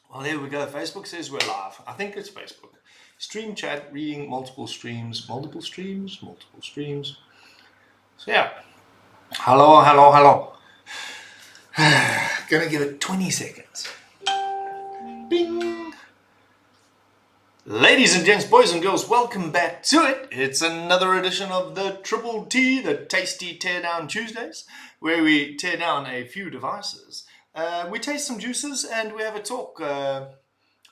Well, there we go. Facebook says we're live. I think it's Facebook. Stream chat, reading multiple streams. So yeah. Hello. Gonna give it 20 seconds. Bing. Ladies and gents, boys and girls, welcome back to it. It's another edition of the Triple T, the Tasty Teardown Tuesdays, where we tear down a few devices. We taste some juices and we have a talk.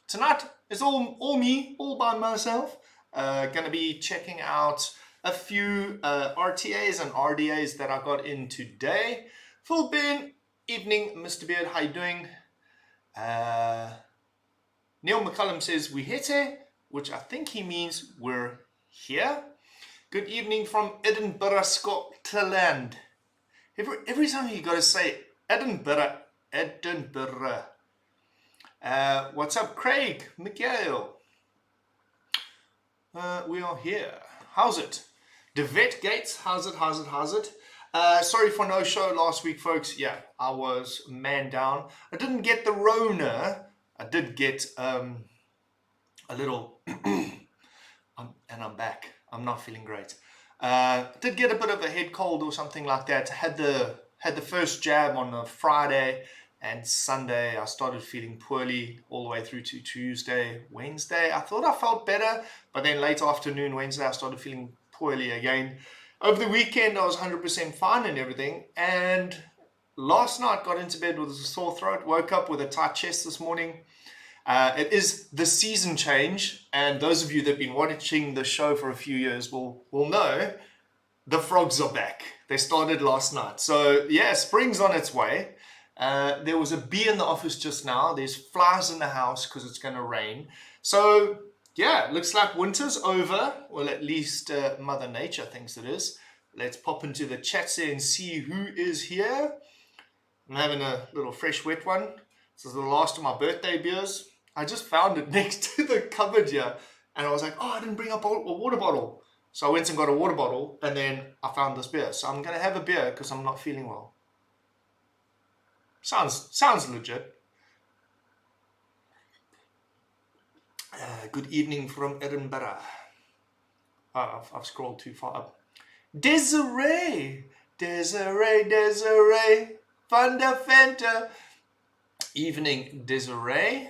Tonight it's all me, all by myself. Gonna be checking out a few RTAs and RDAs that I got in today. Full bin, evening, Mr. Beard, how you doing? Neil McCullum says we hete, which I think he means we're here. Good evening from Edinburgh, Scotland. Every time you got to say Edinburgh. What's up, Craig? Miguel? We are here. How's it? The Vet Gates, how's it? Sorry for no show last week, folks. Yeah, I was man down. I didn't get the Rona. I did get a little, and I'm back. I'm not feeling great. Did get a bit of a head cold or something like that. Had the first jab on a Friday. And Sunday, I started feeling poorly all the way through to Tuesday, Wednesday. I thought I felt better, but then late afternoon, Wednesday, I started feeling poorly again. Over the weekend, I was 100% fine and everything. And last night, got into bed with a sore throat, woke up with a tight chest this morning. It is the season change. And those of you that have been watching the show for a few years will know the frogs are back. They started last night. So yeah, spring's on its way. There was a bee in the office just now. There's flies in the house because it's going to rain. So yeah, looks like winter's over. Well, at least Mother Nature thinks it is. Let's pop into the chat there and see who is here. I'm having a little fresh wet one. This is the last of my birthday beers. I just found it next to the cupboard here. And I was like, oh, I didn't bring up a water bottle. So I went and got a water bottle and then I found this beer. So I'm going to have a beer because I'm not feeling well. Sounds legit. Good evening from Edinburgh. Oh, I've scrolled too far up. Desiree, Funda Fenta. Evening, Desiree.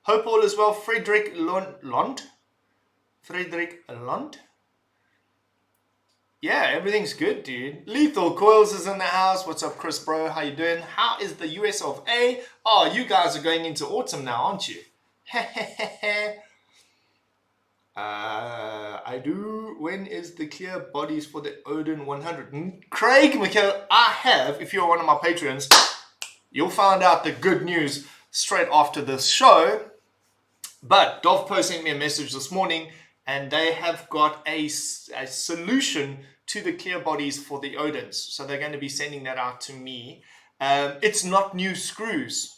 Hope all is well. Frederick Lond. Yeah, everything's good, dude. Lethal Coils is in the house. What's up, Chris, bro? How you doing? How is the US of A? Oh, you guys are going into autumn now, aren't you? I do. When is the clear bodies for the Odin 100? Craig McKell, I have. If you're one of my patrons, you'll find out the good news straight after this show. But Dovpo sent me a message this morning. And they have got a solution to the clear bodies for the Odins. So they're going to be sending that out to me. It's not new screws.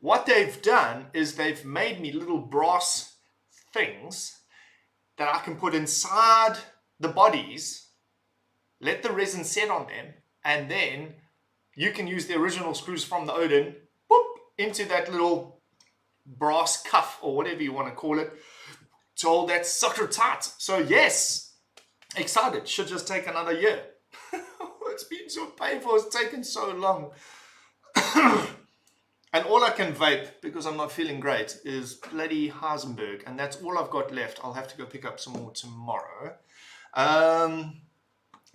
What they've done is they've made me little brass things that I can put inside the bodies, let the resin set on them, and then you can use the original screws from the Odin, whoop, into that little brass cuff or whatever you want to call it, to hold that sucker tight. So yes, excited. Should just take another year. It's been so painful. It's taken so long. And all I can vape, because I'm not feeling great, is bloody Heisenberg. And that's all I've got left. I'll have to go pick up some more tomorrow. Yeah,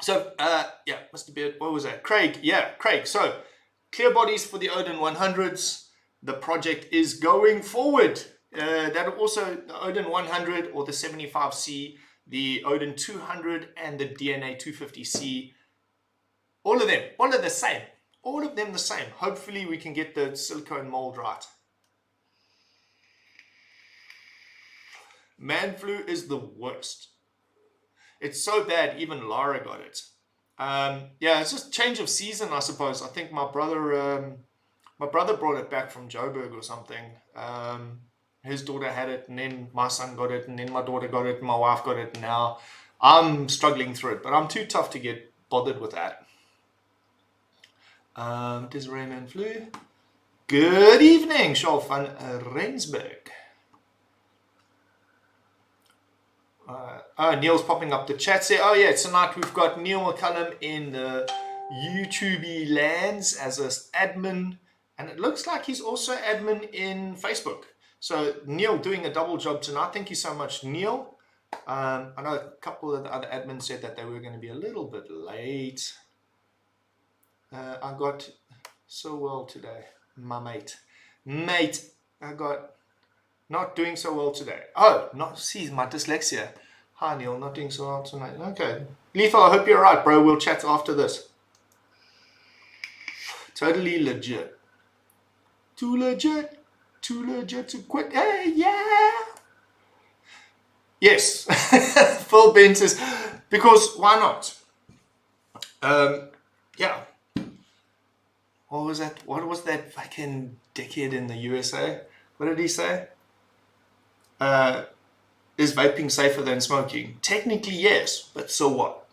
Mr. Beard, what was that? Craig, yeah, Craig. So, clear bodies for the Odin 100s. The project is going forward. That also, the Odin 100 or the 75C, the Odin 200 and the DNA 250C, all of them the same. All of them the same. Hopefully we can get the silicone mold right. Man flu is the worst. It's so bad, even Lara got it. Yeah, it's just change of season, I suppose. I think my brother brought it back from Joburg or something. His daughter had it, and then my son got it, and then my daughter got it, and my wife got it, and now I'm struggling through it, but I'm too tough to get bothered with that. Desiree Man flu. Good evening, Shaw van Rensburg. Neil's popping up the chat. Say, oh yeah, tonight we've got Neil McCullum in the YouTube lands as an admin, and it looks like he's also admin in Facebook. So Neil doing a double job tonight. Thank you so much, Neil. I know a couple of the other admins said that they were going to be a little bit late. I got so well today, my mate. I got not doing so well today. Oh, see my dyslexia. Hi Neil, not doing so well tonight. Okay. Lethal, I hope you're alright, bro. We'll chat after this. Totally legit. Too legit to quit. Hey, yeah. Yes. Phil Ben says, because why not? Yeah. What was that? What was that fucking dickhead in the USA? What did he say? Is vaping safer than smoking? Technically, yes, but so what?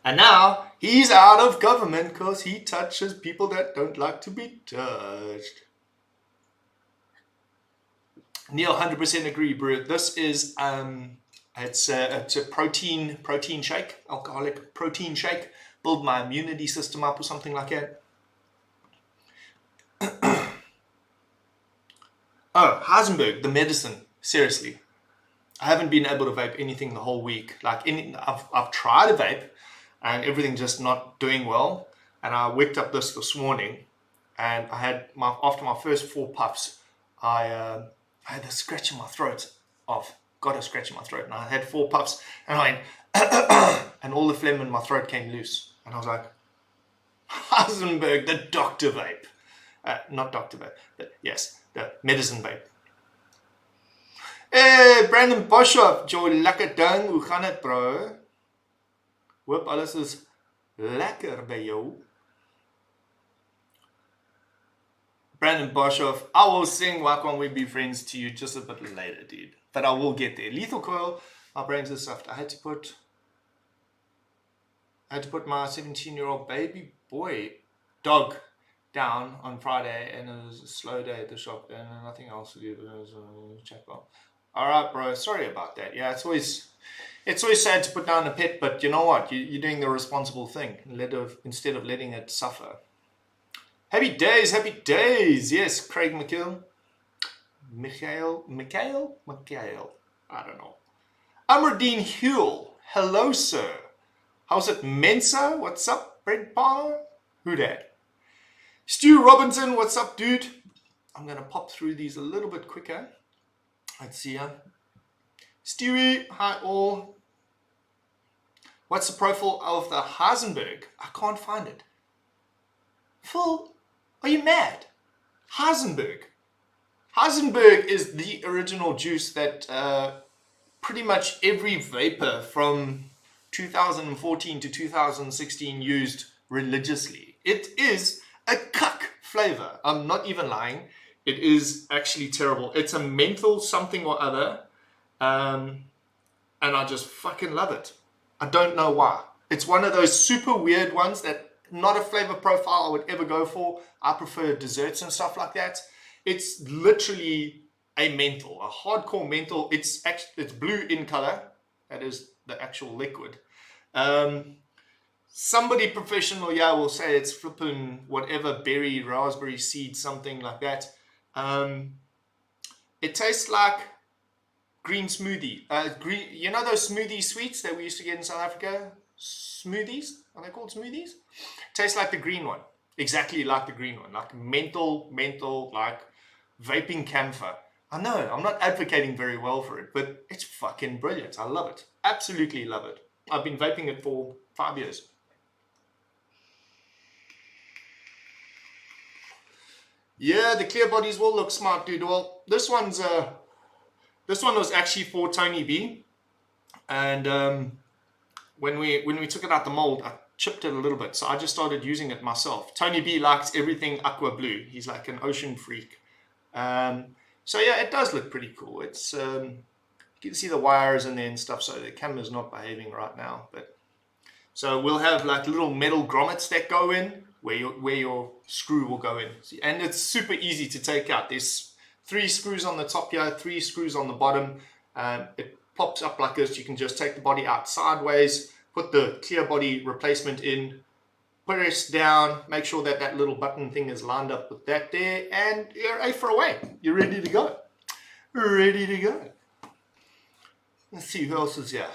And now he's out of government because he touches people that don't like to be touched. Neil, 100% agree, bro. This is it's a protein shake, alcoholic protein shake. Build my immunity system up or something like that. Oh, Heisenberg, the medicine. Seriously, I haven't been able to vape anything the whole week. Like I've tried a vape, and everything just not doing well. And I waked up this morning, and I had after my first 4 puffs, I had a scratch in my throat. Got a scratch in my throat, and I had 4 puffs, and I went, and all the phlegm in my throat came loose, and I was like, Heisenberg, the doctor vape. Not Dr. Vape, but yes, the medicine vape. Hey, Brandon Boshoff, Joe lekker ding, hoe gaan het, bro? Hoop alles is lekker by jou. Brandon Boshoff, I will sing Why Can't We Be Friends to you just a bit later, dude. But I will get there. Lethal Coil, my brains are soft. I had to put my 17-year-old baby boy dog down on Friday, and it was a slow day at the shop, and nothing else to do. It was a check on. All right, bro. Sorry about that. Yeah, it's always sad to put down a pet, but you know what? You're doing the responsible thing instead of letting it suffer. Happy days. Yes, Craig Mikhail. I don't know. Amardine Huell. Hello, sir. How's it, Mensa? What's up, Brent Palmer? Who dat? Stu Robinson, what's up, dude? I'm going to pop through these a little bit quicker. Let's see ya. Stewie, hi all. What's the profile of the Heisenberg? I can't find it. Phil, are you mad? Heisenberg. Heisenberg is the original juice that pretty much every vapor from 2014 to 2016 used religiously. It is a cuck flavor. I'm not even lying. It is actually terrible. It's a menthol something or other. And I just fucking love it. I don't know why. It's one of those super weird ones that not a flavor profile I would ever go for. I prefer desserts and stuff like that. It's literally a menthol, a hardcore menthol. It's blue in color. That is the actual liquid. Somebody professional, will say it's flipping whatever berry, raspberry seed, something like that. It tastes like green smoothie. You know those smoothie sweets that we used to get in South Africa? Smoothies? Are they called smoothies? Tastes like the green one. Exactly like the green one. Like menthol, like vaping camphor. I know, I'm not advocating very well for it, but it's fucking brilliant. I love it. Absolutely love it. I've been vaping it for 5 years. Yeah, the clear bodies will look smart, dude. Well, this one was actually for Tony B, and when we took it out the mold, I chipped it a little bit, so I just started using it myself. Tony B likes everything aqua blue. He's like an ocean freak. So yeah, it does look pretty cool. It's you can see the wires in there and stuff. So the camera's not behaving right now, but so we'll have like little metal grommets that go in. where your screw will go in. And it's super easy to take out. There's 3 screws on the top here, 3 screws on the bottom. It pops up like this. You can just take the body out sideways, put the clear body replacement in, press down, make sure that that little button thing is lined up with that there, and you're A for away. You're ready to go. Ready to go. Let's see who else is here.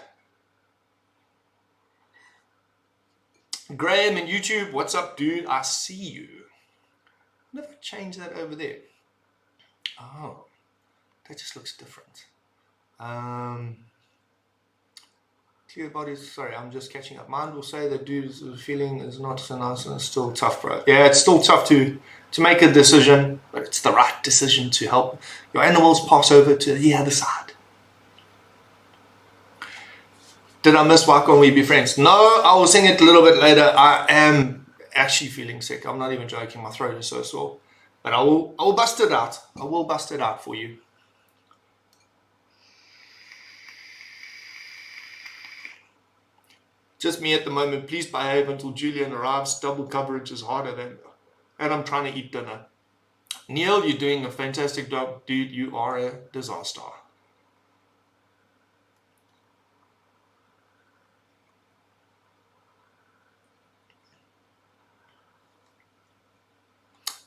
Graham in YouTube, what's up, dude? I see you. Never change that over there. Oh, that just looks different. Clear bodies, sorry, I'm just catching up. Mind will say that dude's feeling is not so nice and it's still tough, bro. Yeah, it's still tough to make a decision, but it's the right decision to help your animals pass over to the other side. Did I miss Why Can't We Be Friends? No, I will sing it a little bit later. I am actually feeling sick. I'm not even joking. My throat is so sore. But I will bust it out. I will bust it out for you. Just me at the moment. Please behave until Julian arrives. Double coverage is harder than... And I'm trying to eat dinner. Neil, you're doing a fantastic job. Dude, you are a disaster.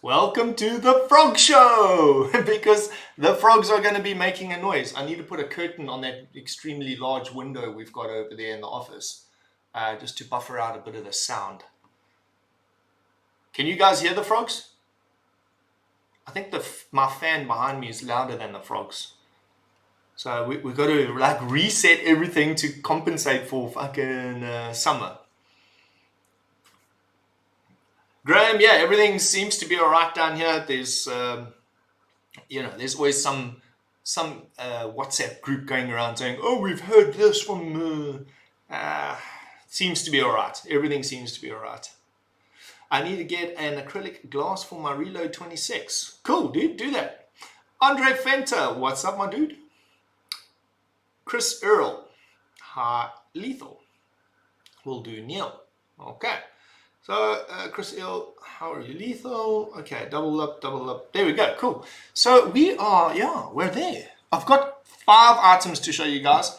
Welcome to the frog show, because the frogs are going to be making a noise. I need to put a curtain on that extremely large window we've got over there in the office, just to buffer out a bit of the sound. Can you guys hear the frogs? I think my fan behind me is louder than the frogs. So we've got to like reset everything to compensate for fucking summer. Graham, yeah, everything seems to be all right down here. There's, there's always some WhatsApp group going around saying, "Oh, we've heard this from." Seems to be all right. Everything seems to be all right. I need to get an acrylic glass for my Reload 26. Cool, dude. Do that. Andre Fenter, what's up, my dude? Chris Earl, hi, Lethal. We'll do Neil. Okay. So, Chris Earl, how are you? Lethal. Okay, double up. There we go. Cool. So we are, we're there. I've got 5 items to show you guys.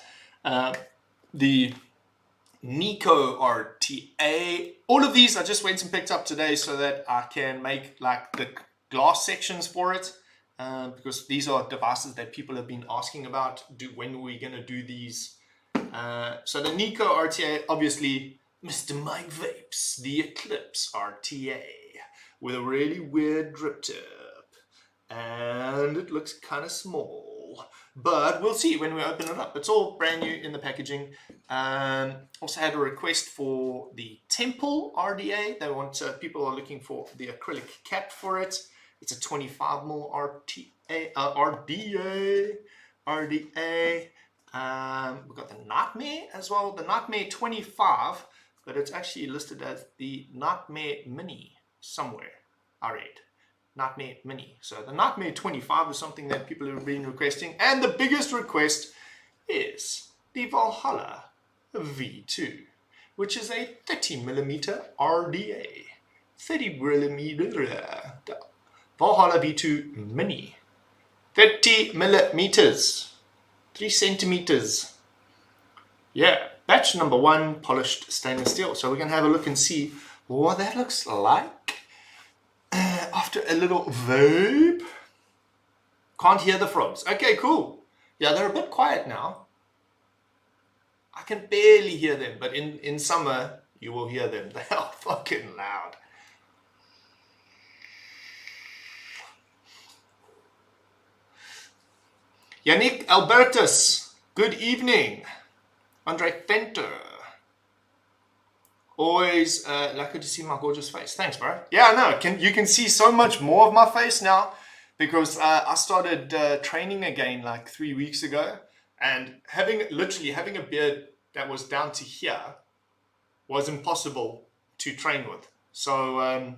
The Neeko RTA. All of these I just went and picked up today so that I can make like the glass sections for it. Because these are devices that people have been asking about. When are we going to do these? So the Neeko RTA, obviously, Mr. Mike Vapes, the Eclipse RTA with a really weird drip tip, and it looks kind of small, but we'll see when we open it up. It's all brand new in the packaging. Also had a request for the Temple RDA. They want people are looking for the acrylic cap for it. It's a 25mm RDA. We've got the Nightmare as well, the Nightmare 25. But it's actually listed as the Nightmare Mini somewhere, I read. Nightmare Mini. So the Nightmare 25 is something that people have been requesting. And the biggest request is the Valhalla V2, which is a 30mm RDA. 30mm Valhalla V2 Mini. 30mm. 3 centimeters. Yeah. Batch number 1, polished stainless steel. So we're going to have a look and see what that looks like after a little vape. Can't hear the frogs. Okay, cool. Yeah, they're a bit quiet now. I can barely hear them, but in summer, you will hear them. They are fucking loud. Yannick Albertus, good evening. Andre Fenter. Always lucky to see my gorgeous face. Thanks, bro. Yeah, no, you can see so much more of my face now because I started training again like 3 weeks ago, and literally having a beard that was down to here was impossible to train with. So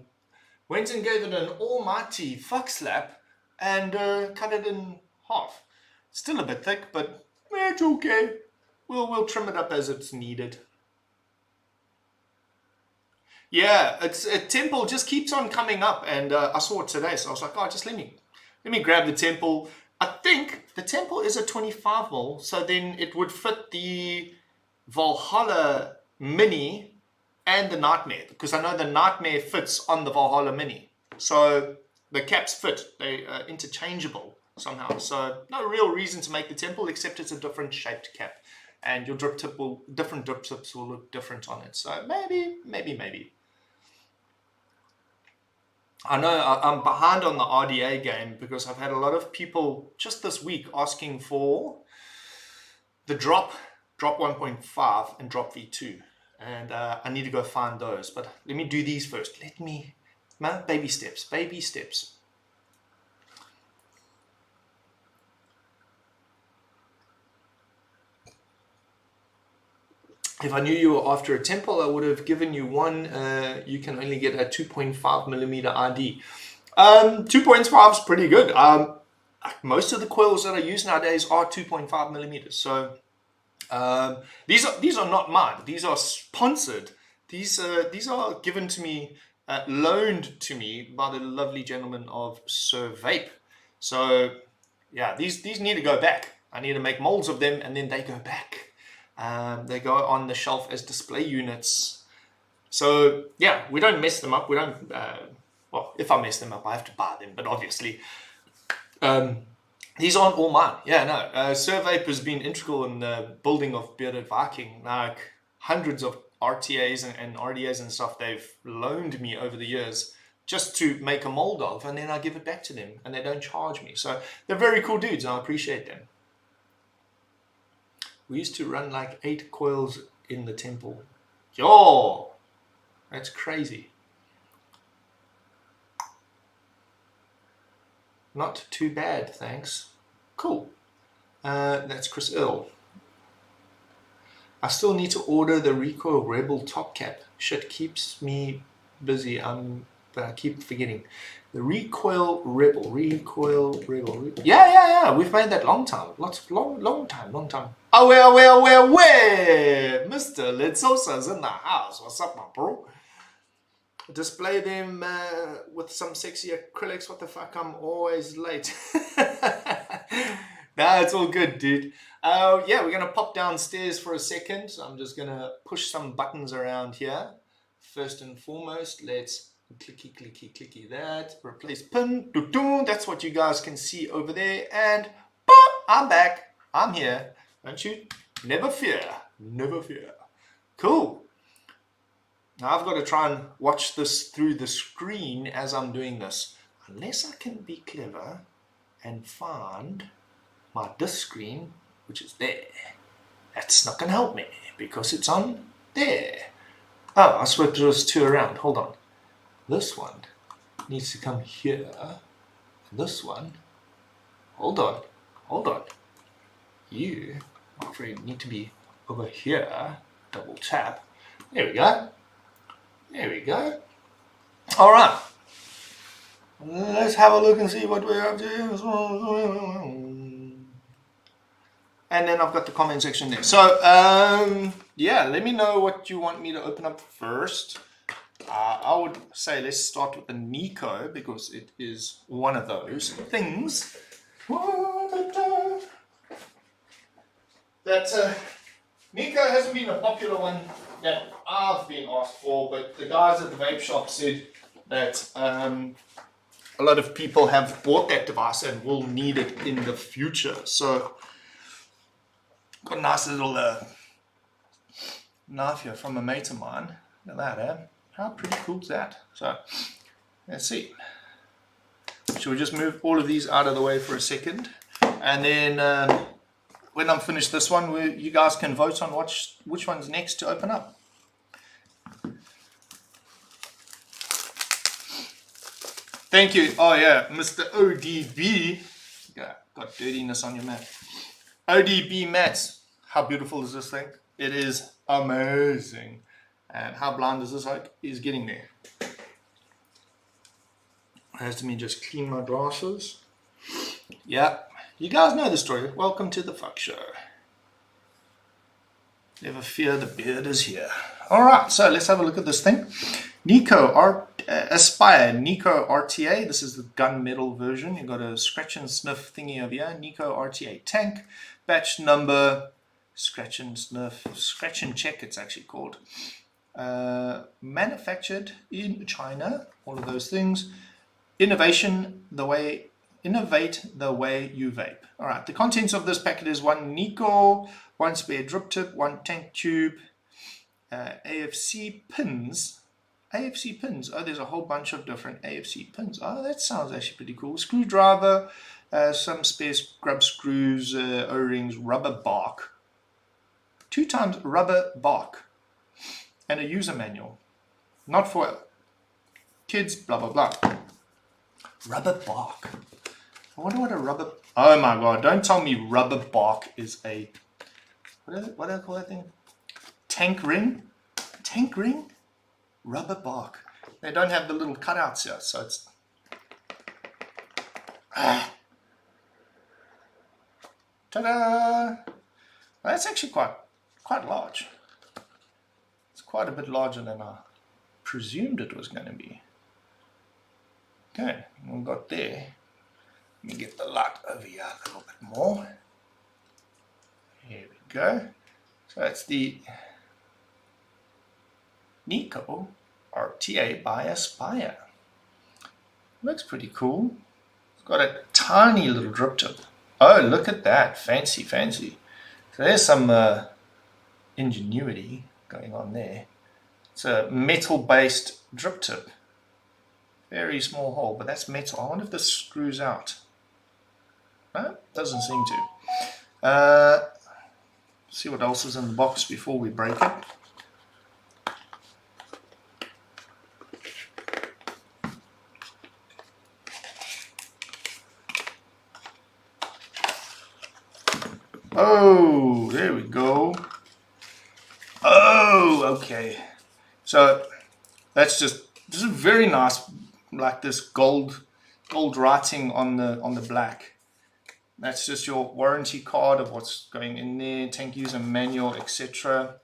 went and gave it an almighty fuck slap and cut it in half. Still a bit thick, but it's okay. We'll trim it up as it's needed. Yeah, it's a temple just keeps on coming up, and I saw it today, so I was like, oh, just let me grab the temple. I think the temple is a 25 mil, so then it would fit the Valhalla Mini and the Nightmare, because I know the Nightmare fits on the Valhalla Mini, so the caps fit. They are interchangeable somehow. So no real reason to make the temple except it's a different shaped cap, and your different drip tips will look different on it. So maybe. I know I'm behind on the RDA game because I've had a lot of people just this week asking for the drop 1.5 and drop V2, and I need to go find those. But let me do these first. Baby steps. If I knew you were after a temple, I would have given you one. You can only get a 2.5 millimeter RD. 2.5 is pretty good. Most of the coils that I use nowadays are 2.5 millimeters. So these are not mine. These are sponsored. These are given to me, loaned to me by the lovely gentleman of Sir Vape. So yeah, these need to go back. I need to make molds of them, and then they go back. They go on the shelf as display units. So yeah, we don't mess them up. We don't. Well, if I mess them up, I have to buy them. But obviously, these aren't all mine. Yeah, no. Sir Vape has been integral in the building of Bearded Viking. Like hundreds of RTAs and RDAs and stuff they've loaned me over the years just to make a mold of, and then I give it back to them, and they don't charge me. So they're very cool dudes, and I appreciate them. We used to run like 8 coils in the temple. Yo, that's crazy. Not too bad, thanks. Cool. That's Chris Earl. I still need to order the Recoil Rebel top cap. Shit keeps me busy. But I keep forgetting. The Recoil Rebel. Yeah. We've made that long time. Long time. Oh, where? Mr. Letsosa's in the house. What's up, my bro? Display them with some sexy acrylics. What the fuck? I'm always late. Nah, it's all good, dude. Yeah, we're going to pop downstairs for a second. So I'm just going to push some buttons around here. First and foremost, let's clicky that. Replace pin. That's what you guys can see over there. And I'm back. I'm here. Don't you? Never fear. Cool. Now I've got to try and watch this through the screen as I'm doing this. Unless I can be clever and find my disc screen, which is there. That's not going to help me because it's on there. Oh, I swapped those two around. Hold on. This one needs to come here. This one. Hold on. You, my friend, need to be over here. Double tap. There we go. All right. Let's have a look and see what we're up to. And then I've got the comment section there. So, yeah, let me know what you want me to open up first. I would say let's start with the Neeko because it is one of those things that Neeko hasn't been a popular one that I've been asked for, but the guys at the vape shop said that a lot of people have bought that device and will need it in the future. So got a nice little knife here from a mate of mine. Look at that, eh? How pretty cool is that? So let's see. Should we just move all of these out of the way for a second, and then when I'm finished this one, you guys can vote on which one's next to open up. Thank you. Oh yeah, Mr. ODB. Yeah, got dirtiness on your mat. ODB mats. How beautiful is this thing? It is amazing. And how blind is this like? Is getting there. Let me just clean my glasses. Yeah, you guys know the story. Welcome to the fuck show. Never fear, the beard is here. Alright, so let's have a look at this thing. Aspire Neeko RTA. This is the gunmetal version. You've got a scratch and sniff thingy over here. Neeko RTA tank. Batch number, scratch and sniff, scratch and check it's actually called. Manufactured in China. All of those things. Innovate the way you vape. All right, the contents of this packet is 1 Neeko, 1 spare drip tip, 1 tank tube, AFC pins. AFC pins. Oh, there's a whole bunch of different AFC pins. Oh, that sounds actually pretty cool. Screwdriver, some spare grub screws, O-rings, rubber bark. 2 times rubber bark. And a user manual. Not for kids, blah, blah, blah. Rubber bark. I wonder what a rubber... Oh my god, don't tell me rubber bark is a... What do I call that thing? Tank ring? Tank ring? Rubber bark. They don't have the little cutouts here, so it's... Ta-da! That's actually quite large. It's quite a bit larger than I presumed it was going to be. Okay, we got there. Let me get the light over here a little bit more. Here we go. So that's the Neeko RTA by Aspire. Looks pretty cool. It's got a tiny little drip tip. Oh, look at that. Fancy, fancy. So there's some ingenuity going on there. It's a metal-based drip tip. Very small hole, but that's metal. I wonder if this screws out. No, doesn't seem to. See what else is in the box before we break it. Oh, there we go. Oh, okay. So that's this is very nice, like this gold writing on the black. That's just your warranty card of what's going in there, tank user manual, etc.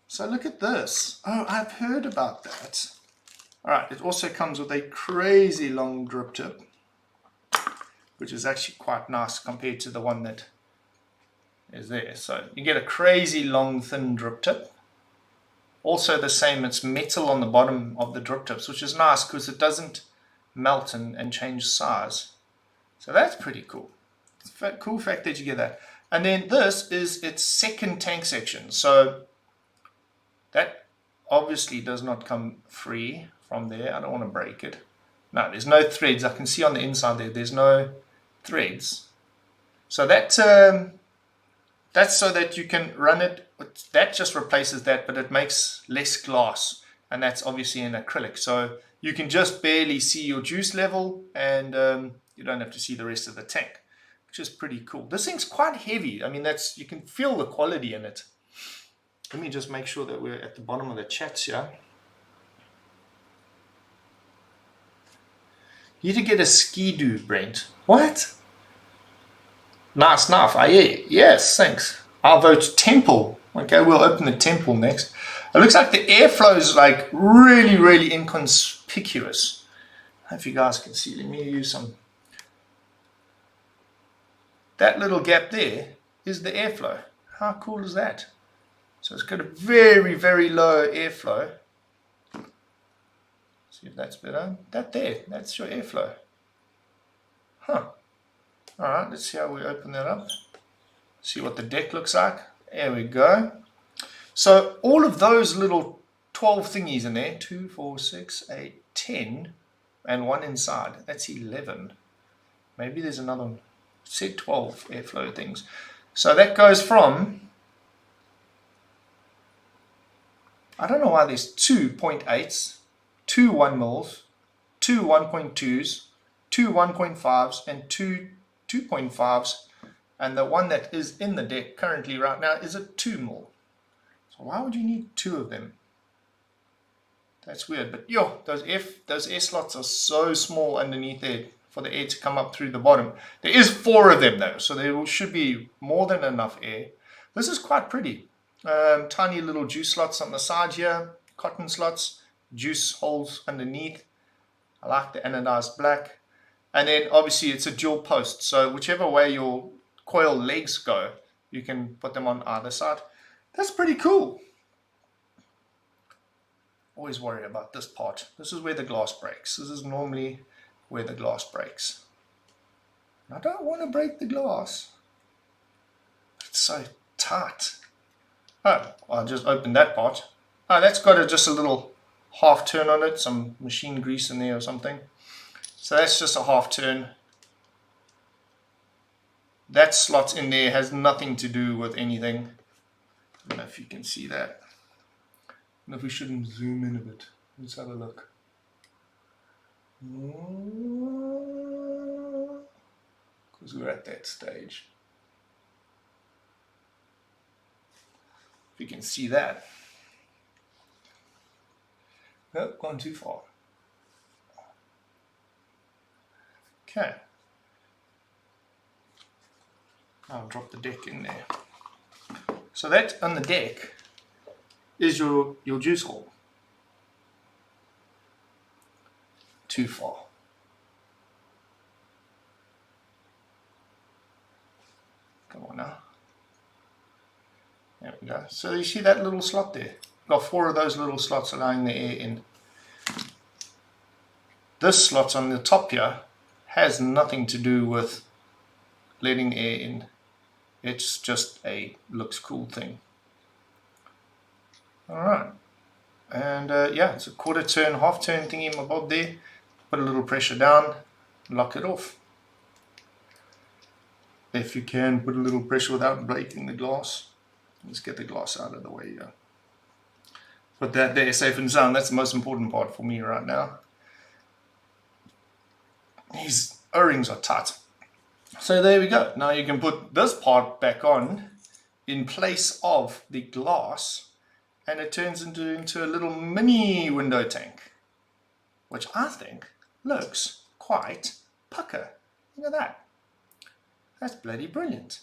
So look at this. Oh, I've heard about that. All right, it also comes with a crazy long drip tip, which is actually quite nice compared to the one that is there. So you get a crazy long thin drip tip. Also the same, it's metal on the bottom of the drip tips, which is nice because it doesn't melt and change size. So that's pretty cool. It's a cool fact that you get that. And then this is its second tank section. So that obviously does not come free from there. I don't want to break it. No, there's no threads. I can see on the inside there's no threads. So that's so that you can run it. That just replaces that, but it makes less glass, and that's obviously an acrylic. So you can just barely see your juice level, and you don't have to see the rest of the tank, which is pretty cool. This thing's quite heavy. I mean, you can feel the quality in it. Let me just make sure that we're at the bottom of the chats here. You need to get a ski-doo, Brent. What? Nice enough. Yes, thanks. I'll vote temple. Okay, we'll open the temple next. It looks like the airflow is like really, really inconspicuous. I hope you guys can see. Let me use some. That little gap there is the airflow. How cool is that? So it's got a very, very low airflow. See if that's better. That's your airflow. Huh. Alright, let's see how we open that up. See what the deck looks like. There we go. So all of those little 12 thingies in there, 2, 4, 6, 8, 10, and one inside. That's 11. Maybe there's another one. It said 12 airflow things. So that goes from, I don't know why there's 2 0.8s, 2 1 mils, 2 1.2s, 2 1.5s, and 2 2.5s, and the one that is in the deck currently right now is a 2 mil. So why would you need 2 of them? That's weird, but yo, those air slots are so small underneath there for the air to come up through the bottom. There is 4 of them though, so there should be more than enough air. This is quite pretty. Tiny little juice slots on the side here, cotton slots, juice holes underneath. I like the anodized black. And then obviously it's a dual post, so whichever way your coil legs go, you can put them on either side. That's pretty cool. Always worry about this part. This is where the glass breaks. This is normally where the glass breaks. I don't want to break the glass. It's so tight. Oh, I'll just open that part. Oh, that's got just a little half turn on it, some machine grease in there or something. So that's just a half turn. That slot in there has nothing to do with anything. I don't know if you can see that. I don't know if we shouldn't zoom in a bit. Let's have a look. Because we're at that stage. If you can see that. Nope, gone too far. Okay. I'll drop the deck in there. So that on the deck is your juice hole. Too far. Come on now. There we go. So you see that little slot there? Got 4 of those little slots allowing the air in. This slot on the top here has nothing to do with letting air in. It's just a looks cool thing. Alright. And yeah, it's a quarter turn, half turn thingy in my bob there. Put a little pressure down, lock it off. If you can, put a little pressure without breaking the glass. Let's get the glass out of the way here. Put that there safe and sound. That's the most important part for me right now. These O-rings are tight. So there we go. Now you can put this part back on in place of the glass, and it turns into a little mini window tank, which I think looks quite pucker. Look at that. That's bloody brilliant.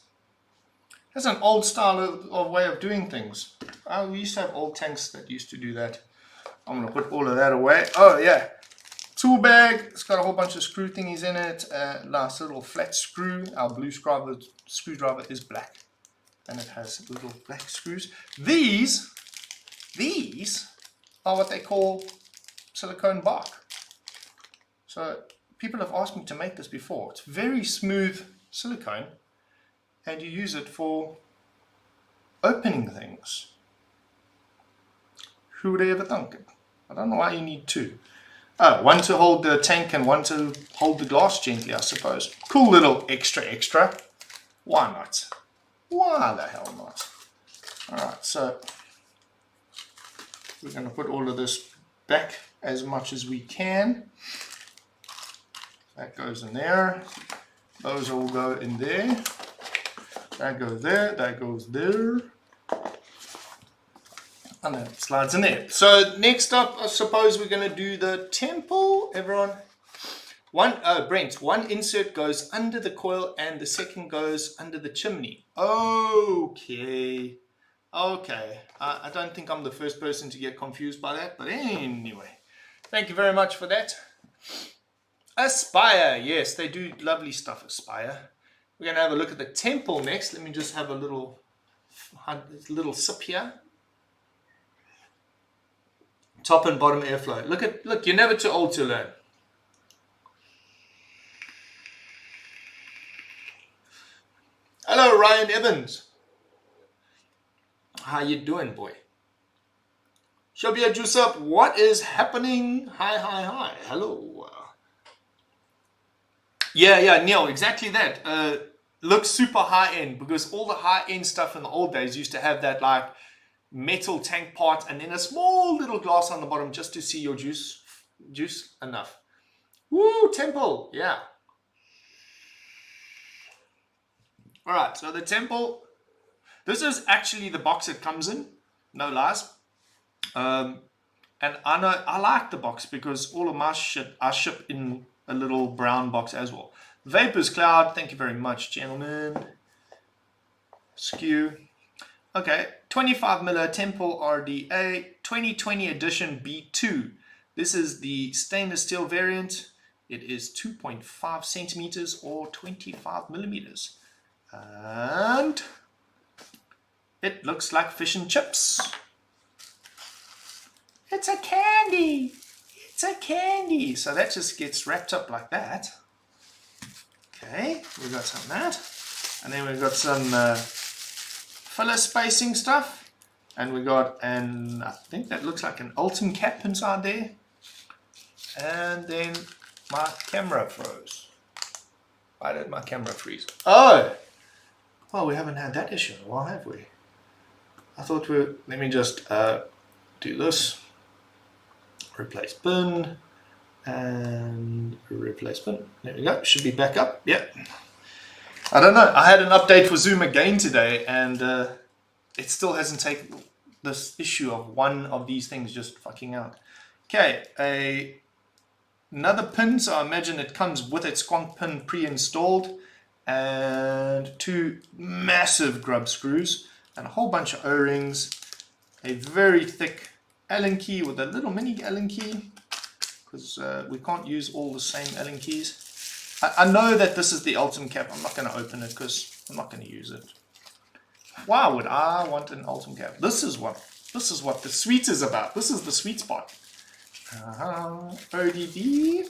That's an old style of way of doing things. We used to have old tanks that used to do that. I'm going to put all of that away. Oh yeah, tool bag. It's got a whole bunch of screw thingies in it. Nice little flat screw. Our blue screwdriver is black, and it has little black screws. These are what they call silicone bark. So people have asked me to make this before. It's very smooth silicone, and you use it for opening things. Who would ever think it? I don't know why you need 2. Oh, one to hold the tank and one to hold the glass gently, I suppose. Cool little extra. Why not? Why the hell not? Alright, so we're going to put all of this back as much as we can. That goes in there. Those all go in there. That goes there. That goes there. And that slides in there. So next up, I suppose we're going to do the temple. Everyone. Brent, one insert goes under the coil and the second goes under the chimney. Okay. I don't think I'm the first person to get confused by that, but anyway. Thank you very much for that. Aspire. Yes, they do lovely stuff, Aspire. We're going to have a look at the temple next. Let me just have a little sip here. Top and bottom airflow. Look, you're never too old to learn. Hello, Ryan Evans. How you doing, boy? Shabia Juice Up, what is happening? Hi. Hello. Yeah, Neil, exactly that. Looks super high-end, because all the high-end stuff in the old days used to have that like metal tank part and then a small little glass on the bottom just to see your juice enough. Woo, temple, yeah. All right, so the temple, this is actually the box it comes in, no lies. And I know I like the box because all of my shit I ship in a little brown box as well. Vapors Cloud, thank you very much, gentlemen. Skew. Okay, 25mm Temple RDA 2020 edition B2. This is the stainless steel variant. It is 2.5 centimeters or 25 millimeters. And it looks like fish and chips. It's a candy. It's a candy. So that just gets wrapped up like that. Okay, we got some of that. And then we've got some filler spacing stuff. And we got I think that looks like an Ultim cap inside there. And then my camera froze. Why did my camera freeze? Oh! Well, we haven't had that issue in a while, have we? I thought let me just do this. Replace bin. And replace bin. There we go. Should be back up. Yep. I don't know. I had an update for Zoom again today, and it still hasn't taken this issue of one of these things just fucking out. Okay, another pin, so I imagine it comes with its squonk pin pre-installed, and two massive grub screws, and a whole bunch of O-rings, a very thick Allen key with a little mini Allen key, because we can't use all the same Allen keys. I know that this is the Ultim cap. I'm not going to open it because I'm not going to use it. Why would I want an Ultim cap? This is what the sweet is about. This is the sweet spot. ODB.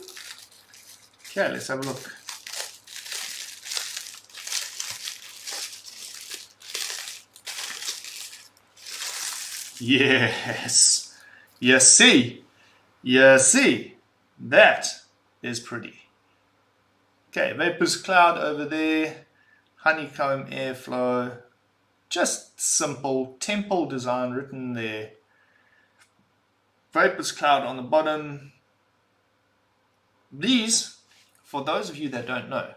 Okay, let's have a look. Yes. You see. That is pretty. Okay, Vapors Cloud over there, honeycomb airflow, just simple temple design written there. Vapors Cloud on the bottom. These, for those of you that don't know,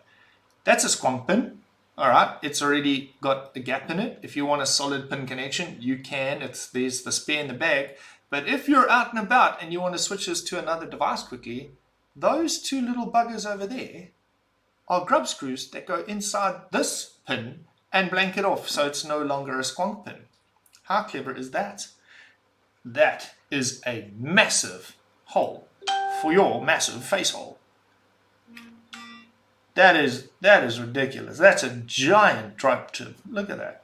that's a squonk pin. All right, it's already got a gap in it. If you want a solid pin connection, you can. There's the spare in the bag. But if you're out and about and you want to switch this to another device quickly, those two little buggers over there are grub screws that go inside this pin and blank it off so it's no longer a squonk pin. How clever is that? That is a massive hole for your massive face hole. That is ridiculous. That's a giant drop tip. Look at that.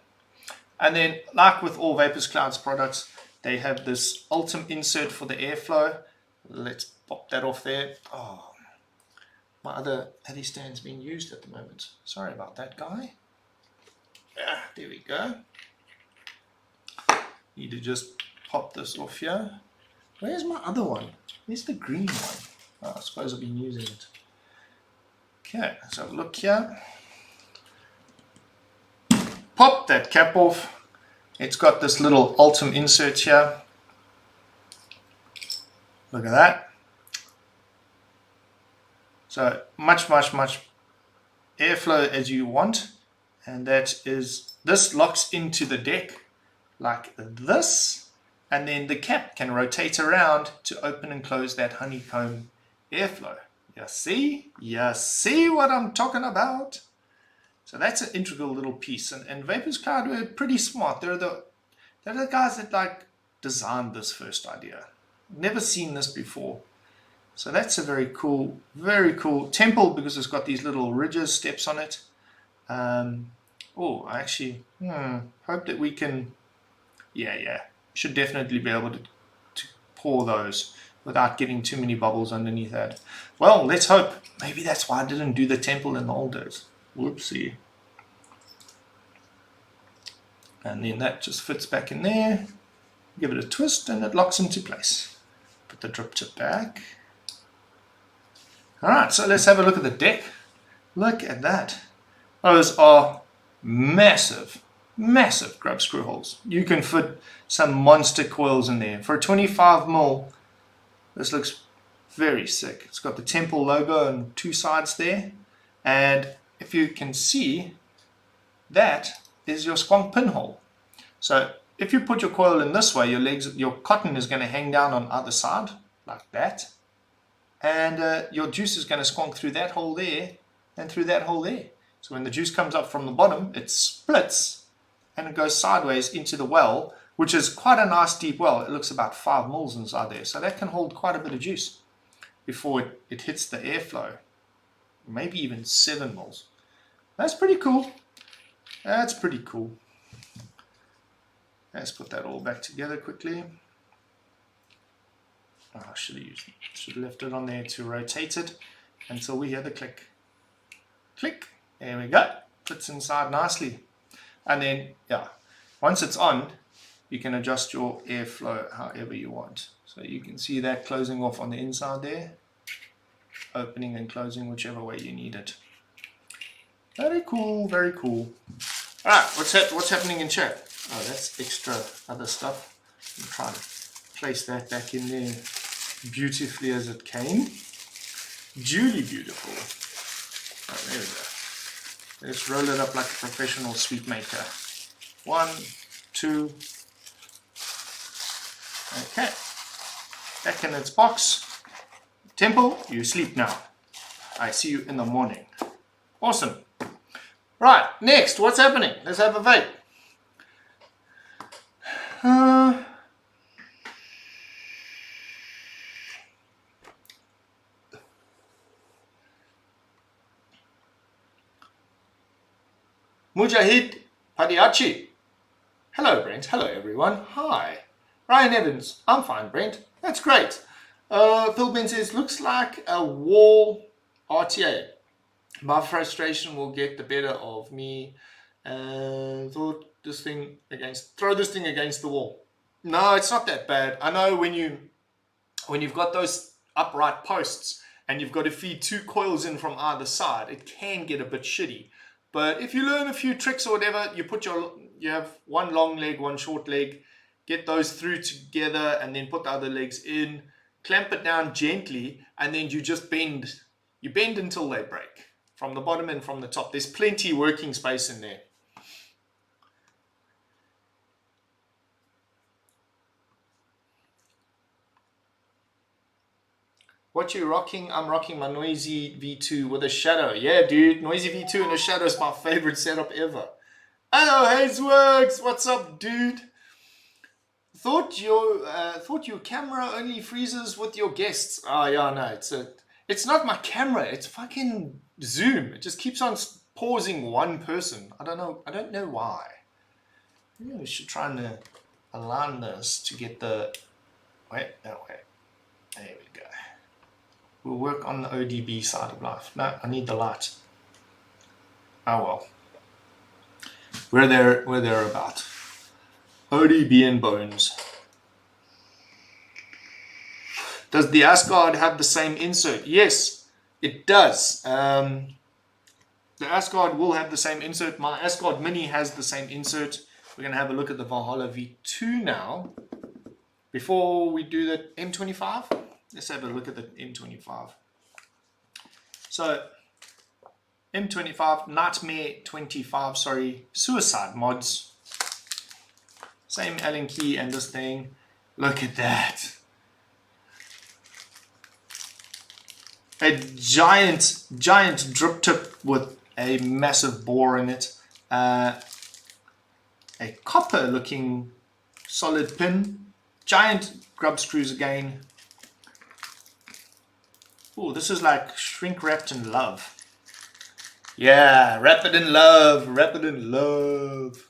And then, like with all Vapors Cloud's products, they have this Ultim insert for the airflow. Let's pop that off there. Oh, my other Addy stand's being used at the moment. Sorry about that, guy. There we go. Need to just pop this off here. Where's my other one? Where's the green one? Oh, I suppose I've been using it. Okay, let's have a look here. Pop that cap off. It's got this little Ultim insert here. Look at that. So much airflow as you want, and this locks into the deck like this, and then the cap can rotate around to open and close that honeycomb airflow. You see what I'm talking about? So that's an integral little piece, and Vapors Cloud were pretty smart. They're the guys that like designed this first idea. Never seen this before. So that's a very cool temple because it's got these little ridges, steps on it. Oh, I actually hope that we can, should definitely be able to pour those without getting too many bubbles underneath that. Well, let's hope. Maybe that's why I didn't do the temple in the old days. Whoopsie. And then that just fits back in there. Give it a twist and it locks into place. Put the drip tip back. Alright, so let's have a look at the deck. Look at that. Those are massive grub screw holes. You can fit some monster coils in there. For a 25mm, this looks very sick. It's got the temple logo on two sides there. And if you can see, that is your squonk pinhole. So if you put your coil in this way, your cotton is going to hang down on either side, like that. And your juice is going to squonk through that hole there and through that hole there. So when the juice comes up from the bottom, it splits and it goes sideways into the well, which is quite a nice deep well. It looks about 5 mils inside there, so that can hold quite a bit of juice before it hits the airflow. Maybe even 7 mils. That's pretty cool. That's pretty cool. Let's put that all back together quickly. Oh, I should have left it on there to rotate it until we hear the click. Click. There we go. Fits inside nicely. And then, yeah, once it's on, you can adjust your airflow however you want. So you can see that closing off on the inside there, opening and closing whichever way you need it. Very cool, very cool. All right, what's happening in chat? Oh, that's extra other stuff. I'm trying to place that back in there beautifully as it came. Duly beautiful. Oh, there we go. Let's roll it up like a professional sweet maker. 1, 2. Okay. Back in its box. Temple, you sleep now. I see you in the morning. Awesome. Right, next, what's happening? Let's have a vape. Mujahid Padiachi. Hello, Brent. Hello, everyone. Hi. Ryan Evans. I'm fine, Brent. That's great. Phil Ben says, looks like a wall RTA. My frustration will get the better of me. Throw this thing against the wall. No, it's not that bad. I know when you've got those upright posts and you've got to feed 2 coils in from either side, it can get a bit shitty. But if you learn a few tricks or whatever, you have one long leg, one short leg, get those through together and then put the other legs in, clamp it down gently, and then you just bend. You bend until they break from the bottom and from the top. There's plenty working space in there. What you rocking? I'm rocking my Noisy V2 with a shadow. Yeah, dude, Noisy V2 and a shadow is my favorite setup ever. Hello, Hazeworks. What's up, dude? Thought your camera only freezes with your guests. Oh yeah, no, it's not my camera. It's fucking Zoom. It just keeps on pausing one person. I don't know why. Maybe we should try and align this to get the. Wait, no way. There we go. We'll work on the ODB side of life. No, I need the light. Oh well. We're there about. ODB and bones. Does the Asgard have the same insert? Yes, it does. The Asgard will have the same insert. My Asgard Mini has the same insert. We're going to have a look at the Valhalla V2 now. Before we do the M25, let's have a look at the M25. So, M25, Nightmare 25, sorry, Suicide Mods. Same Allen key and this thing. Look at that. A giant drip tip with a massive bore in it. A copper looking solid pin. Giant grub screws again. Oh, this is like shrink wrapped in love. Yeah, wrap it in love, wrap it in love.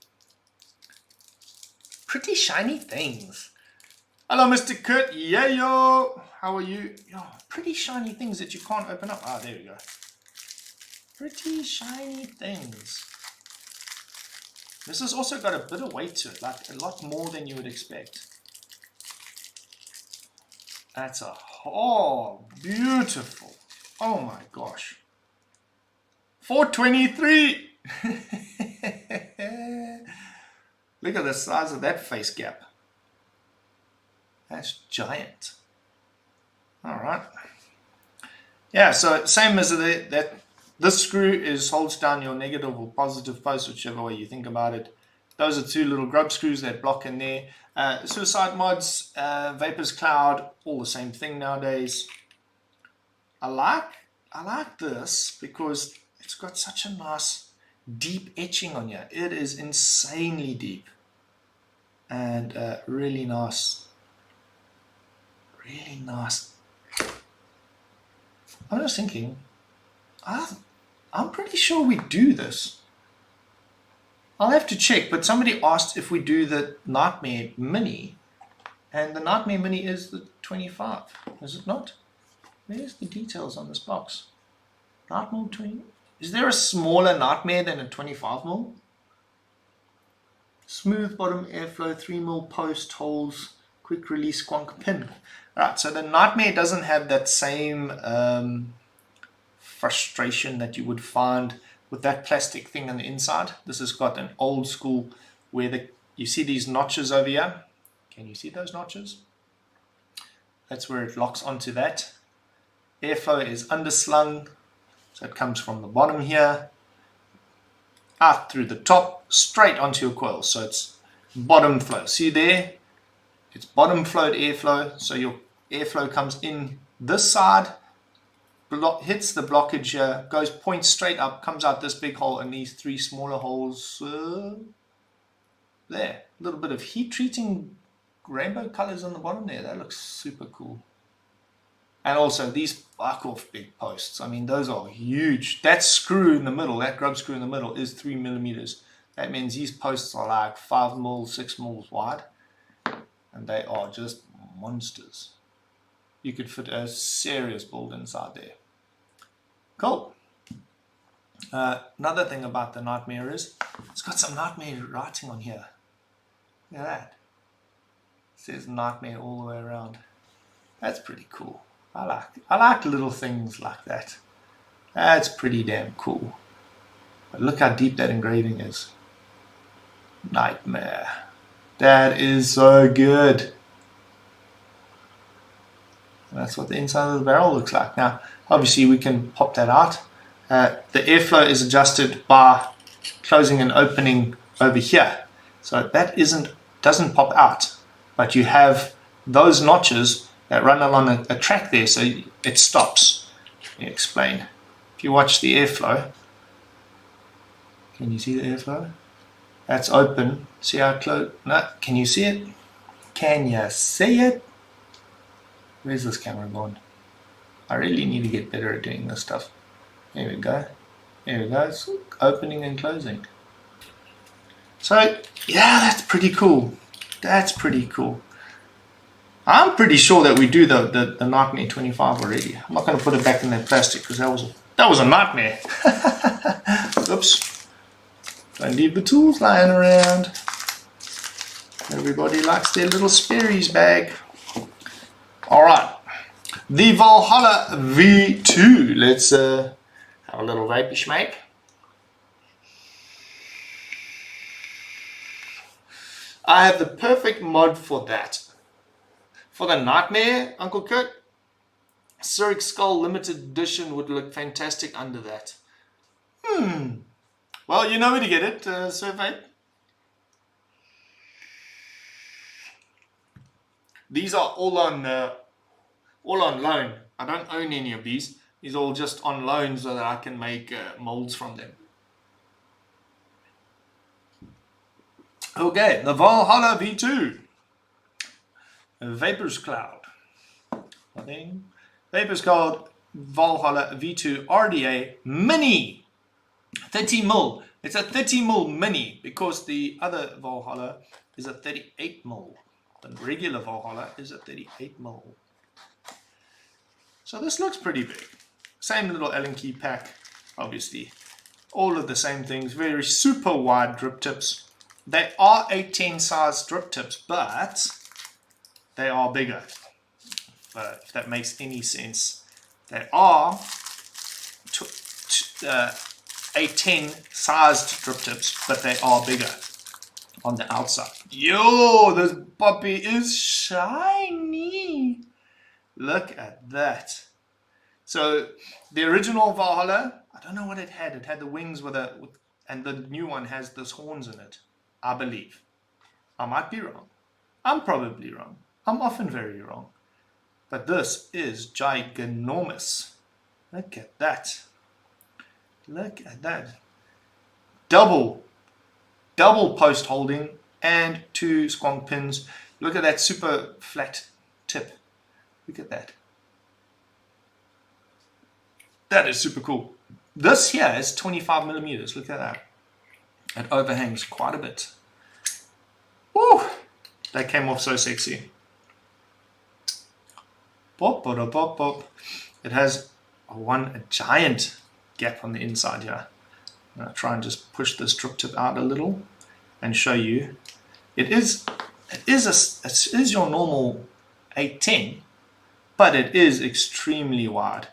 Pretty shiny things. Hello, Mr. Kurt. Yeah, yo. How are you? Yo, pretty shiny things that you can't open up. Ah, there we go. Pretty shiny things. This has also got a bit of weight to it, like a lot more than you would expect. That's beautiful. Oh my gosh. 423. Look at the size of that face gap. That's giant. All right. Yeah, so same as this screw holds down your negative or positive post, whichever way you think about it. Those are 2 little grub screws that block in there. Suicide Mods, Vapors Cloud, all the same thing nowadays. I like this because it's got such a nice deep etching on here. It is insanely deep. And really nice. Really nice. I'm just thinking, I'm pretty sure we do this. I'll have to check, but somebody asked if we do the Nightmare Mini, and the Nightmare Mini is the 25, is it not? Where's the details on this box? Nightmare 20. Is there a smaller Nightmare than a 25mm? Smooth bottom airflow, 3mm post holes, quick release squonk pin. Alright, so the Nightmare doesn't have that same frustration that you would find with that plastic thing on the inside. This has got an old school where you see these notches over here. Can you see those notches? That's where it locks onto that. Airflow is underslung, so it comes from the bottom here, out through the top, straight onto your coil. So it's bottom flow. See there? It's bottom flowed airflow. So your airflow comes in this side, hits the blockage here, points straight up, comes out this big hole, and these three smaller holes there. A little bit of heat treating rainbow colors on the bottom there. That looks super cool. And also these buck off big posts. I mean, those are huge. That screw in the middle, that grub screw in the middle is 3mm. That means these posts are like 5mm, 6mm wide, and they are just monsters. You could fit a serious build inside there. Cool. Another thing about the Nightmare is it's got some Nightmare writing on here. Look at that. It says Nightmare all the way around. That's pretty cool. I like little things like that. That's pretty damn cool. But look how deep that engraving is. Nightmare. That is so good. And that's what the inside of the barrel looks like. Now, obviously we can pop that out. The airflow is adjusted by closing and opening over here. So that doesn't pop out. But you have those notches that run along a track there, so it stops. Let me explain. If you watch the airflow, can you see the airflow? That's open. See how it closed? No, can you see it? Can you see it? Where's this camera going? I really need to get better at doing this stuff. There we go. There we go. It's opening and closing. So, yeah, that's pretty cool. That's pretty cool. I'm pretty sure that we do the Nightmare 25 already. I'm not going to put it back in that plastic because that was a nightmare. Oops. Don't leave the tools lying around. Everybody likes their little Sperry's bag. Alright. The Valhalla V2. Let's have a little vapey schmape. I have the perfect mod for that. For the Nightmare, Uncle Kurt, Zurich Skull Limited Edition would look fantastic under that. Well, you know where to get it, Sir Vape. These are all on loan. I don't own any of these. These are all just on loan so that I can make molds from them. Okay, the Valhalla V2. Vapor's Cloud. Nothing. Vapor's Cloud Valhalla V2 Rda Mini. 30mm. It's a 30mm mini because the other Valhalla is a 38mm. The regular Valhalla is a 38mm. So this looks pretty big. Same little Allen key pack, obviously. All of the same things. Very super wide drip tips. They are 810 size drip tips, but they are bigger, if that makes any sense. They are 810 sized drip tips, but they are bigger on the outside. Yo, this puppy is shiny. Look at that. So the original Valhalla, I don't know what it had. It had the wings and the new one has those horns in it, I believe. I might be wrong. I'm probably wrong. I'm often very wrong. But this is ginormous. Look at that. Look at that. double post holding and 2 squonk pins. Look at that super flat tip. Look at that. That is super cool. This here is 25 millimeters. Look at that. It overhangs quite a bit. Woo! That came off so sexy. Pop, pop, pop, pop. It has a giant gap on the inside here. I'm going to try and just push this drip tip out a little and show you. It is your normal 810, but it is extremely wide.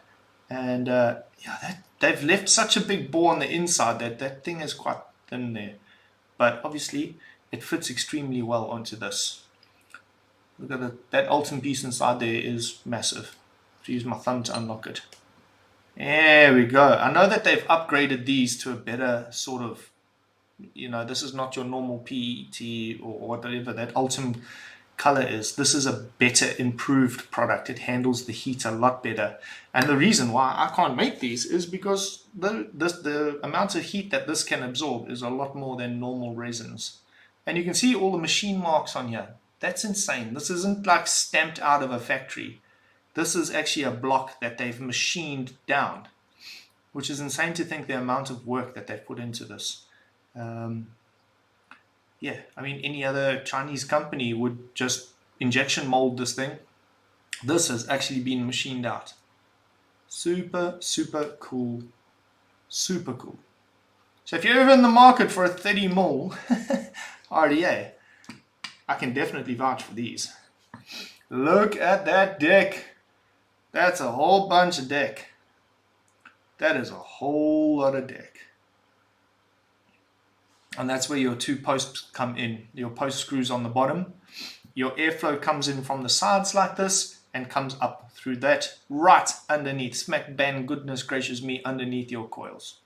And yeah, they've left such a big bore on the inside that thing is quite thin there. But obviously, it fits extremely well onto this. Look at that Ultim piece inside there is massive. I have to use my thumb to unlock it. There we go. I know that they've upgraded these to a better sort of, this is not your normal PET or whatever that Ultim color is. This is a better improved product. It handles the heat a lot better. And the reason why I can't make these is because the amount of heat that this can absorb is a lot more than normal resins. And you can see all the machine marks on here. That's insane. This isn't like stamped out of a factory. This is actually a block that they've machined down, which is insane to think the amount of work that they've put into this. Yeah, I mean, any other Chinese company would just injection mold this thing. This has actually been machined out. Super, super cool. Super cool. So if you're ever in the market for a 30mm RDA, I can definitely vouch for these. Look at that deck. That's a whole bunch of deck. That is a whole lot of deck. And that's where your 2 posts come in. Your post screws on the bottom. Your airflow comes in from the sides like this and comes up through that right underneath, smack bang, goodness gracious me, underneath your coils.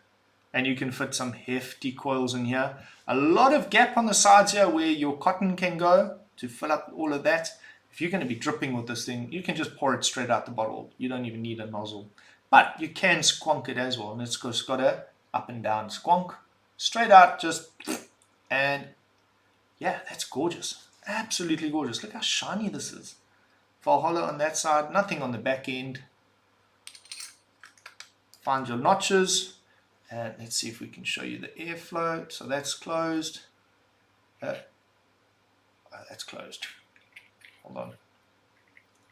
And you can fit some hefty coils in here. A lot of gap on the sides here where your cotton can go to fill up all of that. If you're going to be dripping with this thing, you can just pour it straight out the bottle. You don't even need a nozzle. But you can squonk it as well. And it's got a up and down squonk. Straight out, just, and yeah, that's gorgeous. Absolutely gorgeous. Look how shiny this is. Valhalla on that side, nothing on the back end. Find your notches. And let's see if we can show you the airflow. So that's closed. That's closed. Hold on.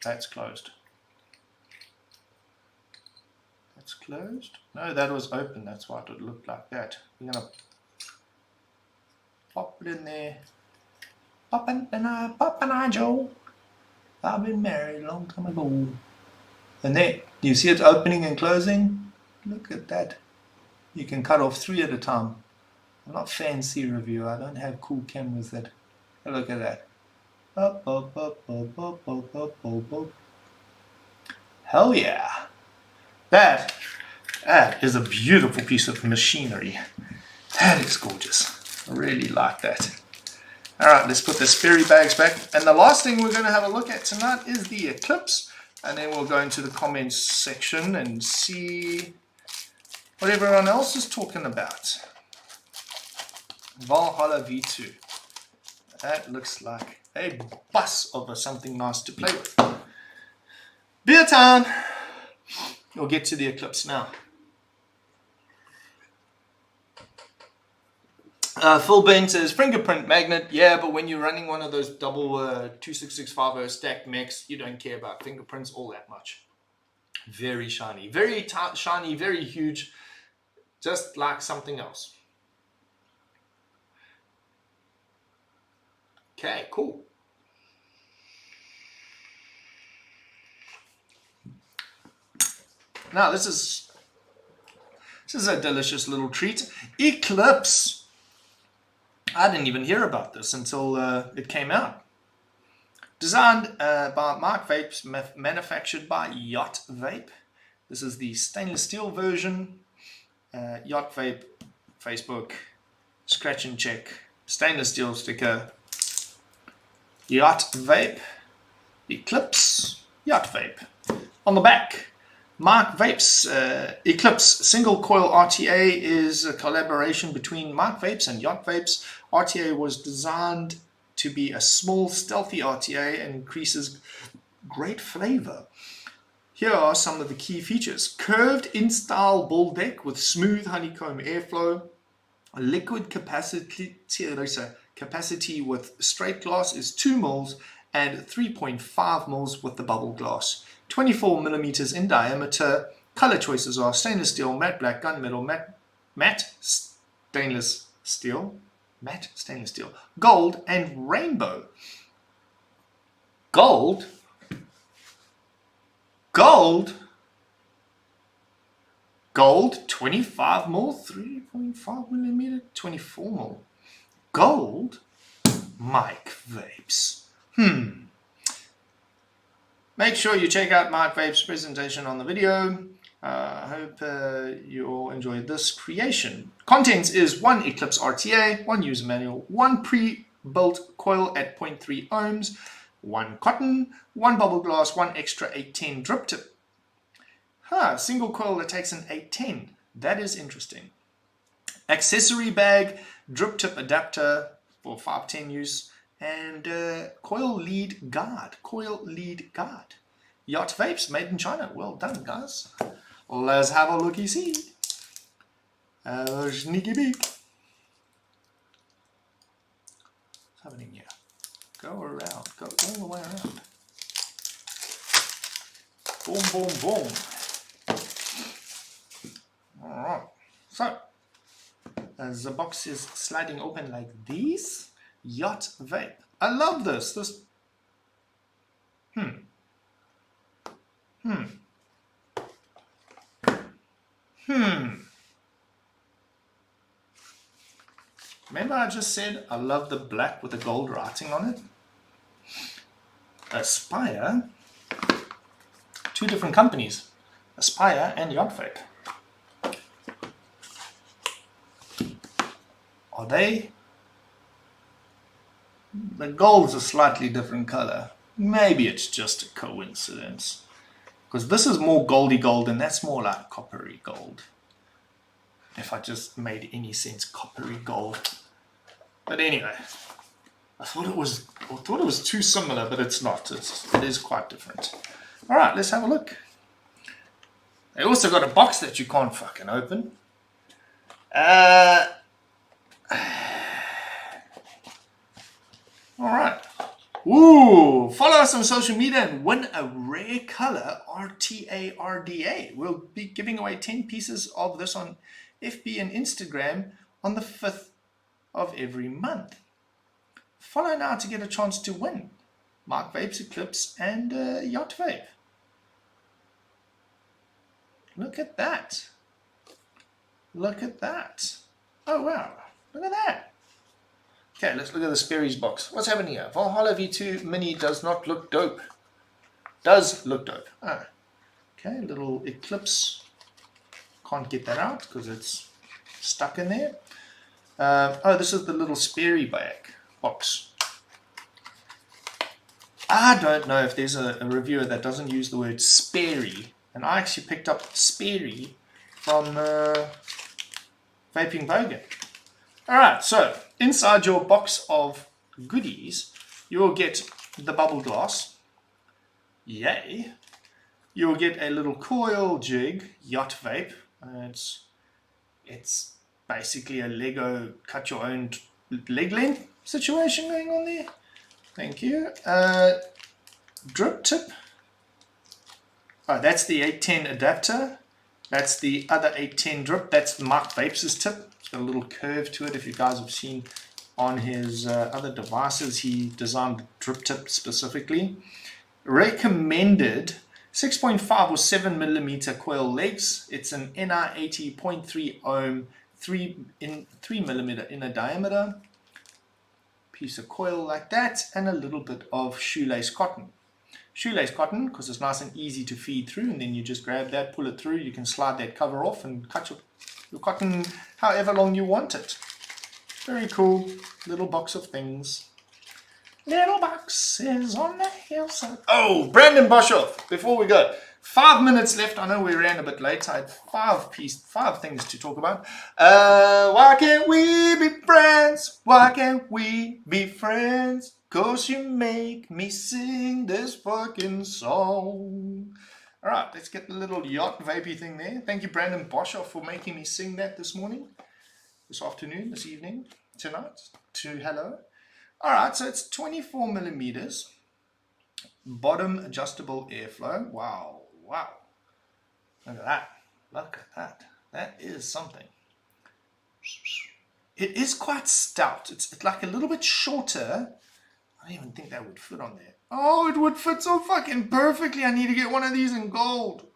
That's closed. That's closed. No, that was open. That's why it would look like that. We're going to pop it in there. Pop and I, Joe. I've been married a long time ago. And there, you see it opening and closing? Look at that. You can cut off 3 at a time. I'm not fancy review. I don't have cool cameras that. Look at that. Up, up, up, up, up, up, up, up, up. Hell yeah. That is a beautiful piece of machinery. That is gorgeous. I really like that. Alright, let's put the Sperry bags back. And the last thing we're going to have a look at tonight is the Eclipse. And then we'll go into the comments section and see what everyone else is talking about. Valhalla V2. That looks like a bus of something nice to play with. Beer time! We'll get to the Eclipse now. Phil Ben says, fingerprint magnet, yeah, but when you're running one of those double 26650 stacked mechs, you don't care about fingerprints all that much. Very shiny, very shiny, very huge, just like something else. Okay, cool. Now this is a delicious little treat. Eclipse. I didn't even hear about this until it came out. Designed by Mark Vapes, manufactured by Yacht Vape. This is the stainless steel version. Yacht Vape, Facebook, scratch and check, stainless steel sticker. Yacht Vape, Eclipse, Yacht Vape. On the back, Mark Vapes Eclipse single coil RTA is a collaboration between Mark Vapes and Yacht Vapes. RTA was designed to be a small, stealthy RTA and increases great flavor. Here are some of the key features. Curved in-style ball deck with smooth honeycomb airflow. A liquid capacity with straight glass is 2 mils and 3.5 mils with the bubble glass. 24 millimeters in diameter. Color choices are stainless steel, matte black, gunmetal, matte stainless steel, gold, and rainbow. Gold, 25 mil, 3.5 millimeter, 24 mil. Gold, Mike Vapes. Make sure you check out Mike Vapes' presentation on the video. I hope you all enjoyed this creation. Contents is 1 Eclipse RTA, 1 user manual, 1 pre-built coil at 0.3 ohms, 1 cotton, 1 bubble glass, 1 extra 810 drip tip. Single coil that takes an 810. That is interesting. Accessory bag, drip tip adapter for 510 use, and coil lead guard. Yacht Vapes, made in China. Well done, guys. Let's have a looky see. Sneaky peek. What's happening here? Go around. Go all the way around. Boom, boom, boom. Alright. So, as the box is sliding open like this, Yacht Vape. I love this. Remember I just said I love the black with the gold writing on it? Aspire, 2 different companies, Aspire and Yacht Vape. Are they? The gold's a slightly different color. Maybe it's just a coincidence. Because this is more goldy gold and that's more like coppery gold. If I just made any sense, coppery gold. But anyway, I thought it was too similar, but it's not. It is quite different. All right, let's have a look. They also got a box that you can't fucking open. Alright. Ooh, follow us on social media and win a rare color RTA Rda. We'll be giving away 10 pieces of this on FB and Instagram on the 5th of every month. Follow now to get a chance to win. Mark Vapes, Eclipse, and Yacht Vape. Look at that. Look at that. Oh wow, look at that. Okay, let's look at the Sperry's box. What's happening here? Valhalla V2 Mini does not look dope. Does look dope. Ah. Okay, little Eclipse. Can't get that out because it's stuck in there. Oh, this is the little Sperry box. I don't know if there's a reviewer that doesn't use the word Sperry. And I actually picked up Sperry from Vaping Bogan. Alright, so inside your box of goodies, you will get the bubble glass. Yay! You will get a little coil jig, Yacht Vape. It's basically a Lego cut your own leg length situation going on there. Thank you. Drip tip. Oh, that's the 810 adapter. That's the other 810 drip. That's Mark Vapes' tip. It's got a little curve to it. If you guys have seen on his other devices, he designed the drip tip specifically. Recommended 6.5 or 7 millimeter coil legs. It's an NR80 0.3 ohm 3 millimeter inner diameter. Piece of coil like that, and a little bit of shoelace cotton. Shoelace cotton because it's nice and easy to feed through, and then you just grab that, pull it through. You can slide that cover off and cut your cotton however long you want it. Very cool little box of things. Little boxes on the hillside. Oh, Brandon Boshoff, before we go, 5 minutes left. I know we ran a bit late. I had five things to talk about. Why can't we be friends? Why can't we be friends? 'Cause you make me sing this fucking song. All right, let's get the little yacht vapey thing there. Thank you, Brandon Boshoff, for making me sing that this morning, this afternoon, this evening, tonight. Hello. All right, so it's 24 millimeters. Bottom adjustable airflow. Wow. Look at that. That is something. It is quite stout. It's like a little bit shorter. I don't even think that would fit on there. Oh, it would fit so fucking perfectly. I need to get one of these in gold.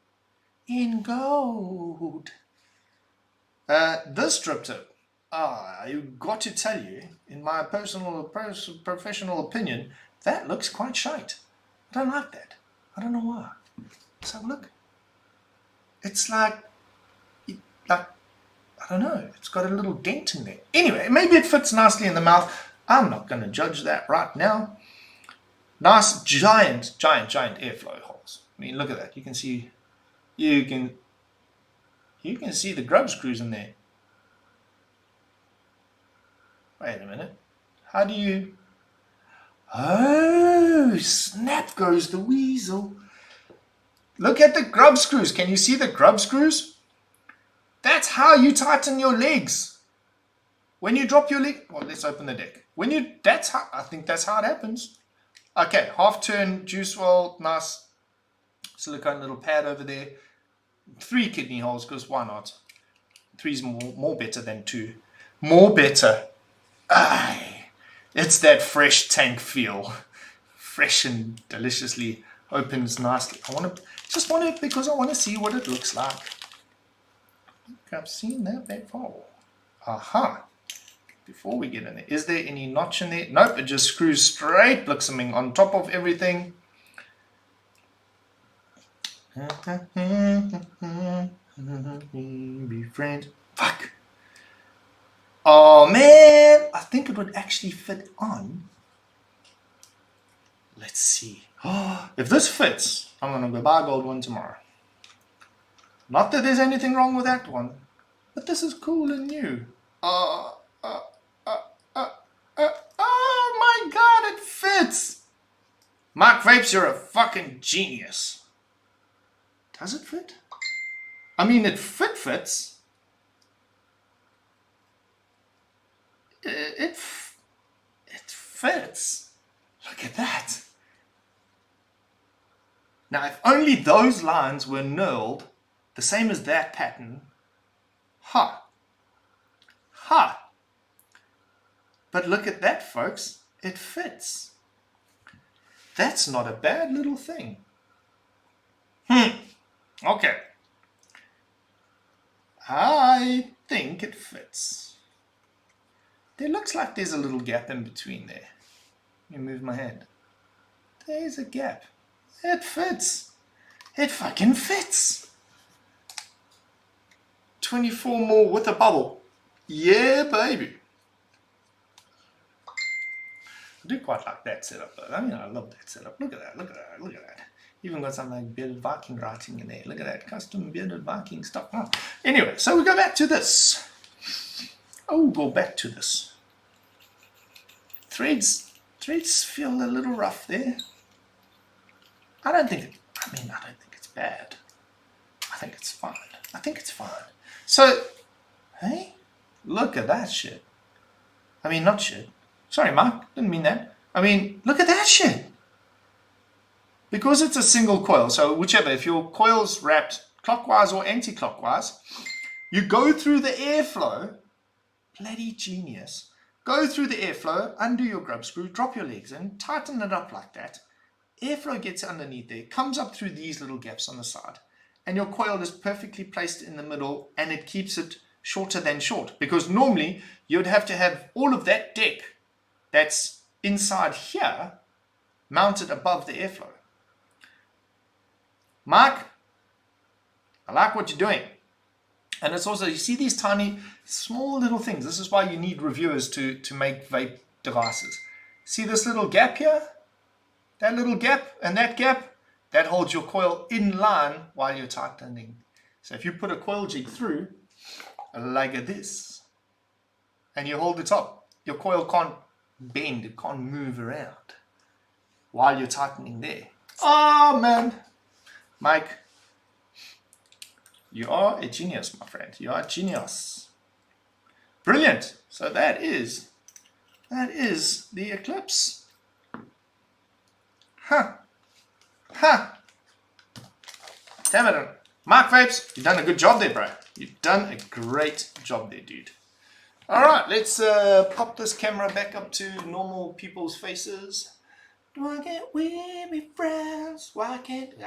In gold. This strip tip. I've got to tell you, in my professional opinion, that looks quite shite. I don't like that. I don't know why. Let's have a look. It's like, I don't know. It's got a little dent in there. Anyway, maybe it fits nicely in the mouth. I'm not going to judge that right now. Nice, giant airflow holes. I mean, look at that. You can see the grub screws in there. Wait a minute. How do you... Oh, snap goes the weasel. Look at the grub screws. Can you see the grub screws? That's how you tighten your legs. When you drop your leg... Well, let's open the deck. I think that's how it happens. Okay, half turn, juice well, nice silicone little pad over there. 3 kidney holes, because why not? 3's more better than 2. More better. Aye, it's that fresh tank feel. Fresh and deliciously opens nicely. Just want it because I want to see what it looks like. I've seen that before. Aha. Before we get in there, is there any notch in there? Nope, it just screws straight, blitzing on top of everything. Be friends. Fuck. Oh man, I think it would actually fit on. Let's see. If this fits, I'm gonna go buy a gold one tomorrow. Not that there's anything wrong with that one, but this is cool and new. Oh my god, it fits! Mark Vapes, you're a fucking genius. Does it fit? I mean, it fits. It fits. Look at that. Now, if only those lines were knurled the same as that pattern. Ha. But look at that, folks. It fits. That's not a bad little thing. Okay. I think it fits. There looks like there's a little gap in between there. Let me move my hand. There's a gap. It fits. It fucking fits. 24 more with a bubble. Yeah, baby. I do quite like that setup though. I mean, I love that setup. Look at that. Even got some like bearded Viking writing in there. Look at that, custom bearded Viking stuff. Oh. Anyway, so we go back to this. Threads feel a little rough there. I don't think it's bad. I think it's fine. So, hey, look at that shit. I mean, not shit. Sorry, Mark, didn't mean that. I mean, look at that shit. Because it's a single coil, so whichever, if your coil's wrapped clockwise or anti-clockwise, you go through the airflow, bloody genius, go through the airflow, undo your grub screw, drop your legs in, tighten it up like that, airflow gets underneath there, comes up through these little gaps on the side, and your coil is perfectly placed in the middle, and it keeps it shorter than short, because normally you'd have to have all of that deck that's inside here mounted above the airflow. Mark, I like what you're doing. And it's also, you see these tiny, small little things. This is why you need reviewers to make vape devices. See this little gap here? That little gap and that gap? that holds your coil in line while you're tightening. So if you put a coil jig through like this and you hold the top, your coil can't bend, it can't move around while you're tightening there. Oh man, Mike, you are a genius, my friend. You are a genius. Brilliant. So that is the Eclipse. Huh. Damn it. Mark Vapes, you've done a good job there, bro. You've done a great job there, dude. Alright, let's pop this camera back up to normal people's faces. Why can't we be friends? Why can't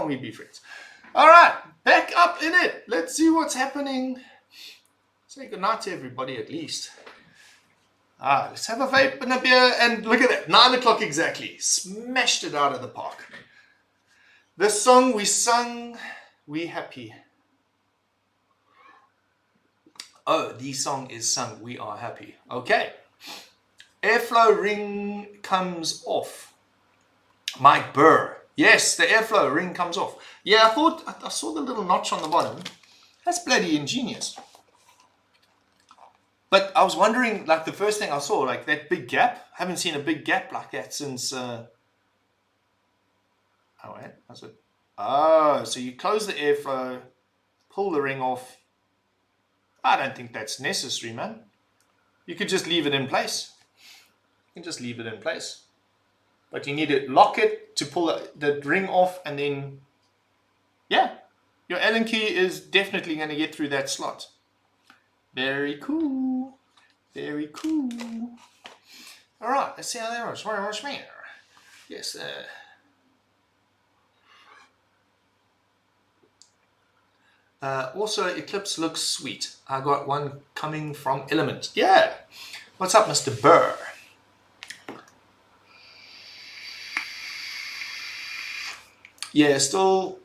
we be friends? Alright, back up in it. Let's see what's happening. Say goodnight to everybody at least. Let's have a vape and a beer, and look at that, 9 o'clock exactly. Smashed it out of the park. This song we sung, we happy. Oh, the song is sung, we are happy. Okay. Airflow ring comes off. Mike Burr. Yes, the airflow ring comes off. Yeah, I saw the little notch on the bottom. That's bloody ingenious. But I was wondering, like the first thing I saw, like that big gap. I haven't seen a big gap like that since... Oh, wait, that's it. Oh, so you close the airflow, pull the ring off. I don't think that's necessary, man. You could just leave it in place. You can just leave it in place. But you need to lock it to pull the ring off, and then, yeah, your Allen key is definitely going to get through that slot. Very cool. Very cool. All right, let's see how that works. Yes. Also, Eclipse looks sweet. I got one coming from Element. Yeah. What's up, Mr. Burr? Yeah, still